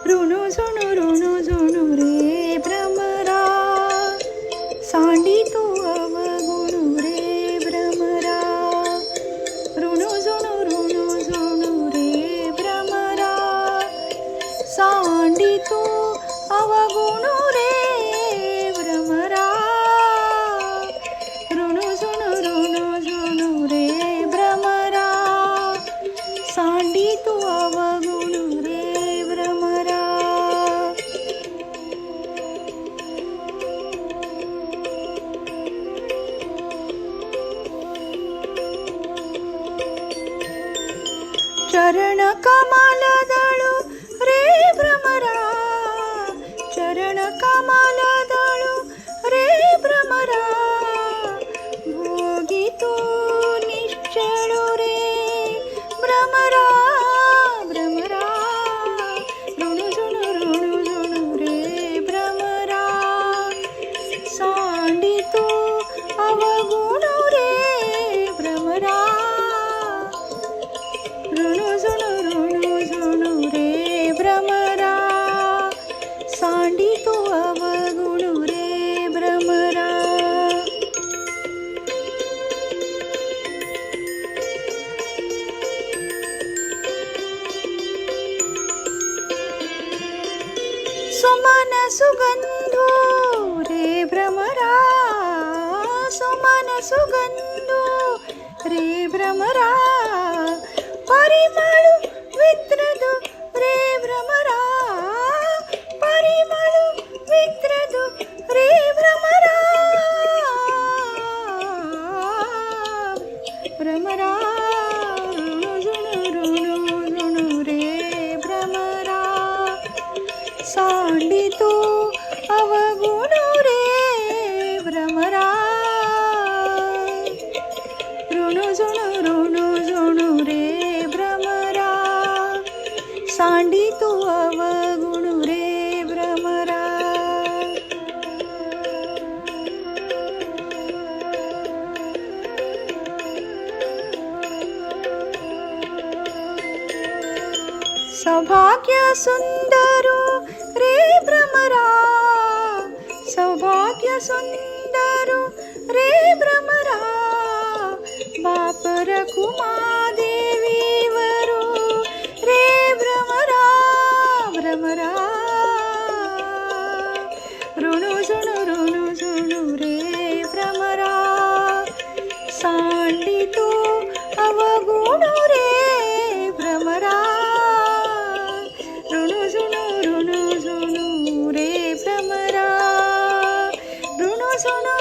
ऋणू झुणू रे भ्रमरा सांडी तू अवगुणू रे भ्रमरा ऋणू झुणू रे भ्रमरा सांडी तू अवगुणू रे भ्रमरा ऋणू झुणू रे भ्रमरा सांडी तू अवगुणू रे भ्रमरा चरण कमल दळू रे भ्रमरा चरण कमल दळू रे भ्रमरा भोगी तू निश्चळू रे भ्रमरा भ्रमरा ऋणू झुणू रे भ्रमरा सांडी तू अवगुणू रे भ्रमरा ऋणू झुणू रे भ्रमरा सांडी तू अवगुणू रे भ्रमरा सुमन सुगंधू रे भ्रमरा सुमन सुगंधू रे भ्रमरा परिमळू वित्रदु रे भ्रमरा परिमळू वित्रदु रे भ्रमरा भ्रमरा ऋणू रे भ्रमरा सांडी तू अवगुणू रे भ्रमरा ऋणू झुणू रे भ्रमरा सांडी तू अवगुणू रे भ्रमरा सौभाग्य सुंदरू रे भ्रमरा सौभाग्य सुंदरू रे भ्रमरा बाप रखुमा देवी वरू रे भ्रमरा भ्रमरा ऋणू झुणू रे भ्रमरा सांडी तू अवगुणू रे भ्रमरा ऋणू झुणू रे भ्रमरा ऋणू झुणू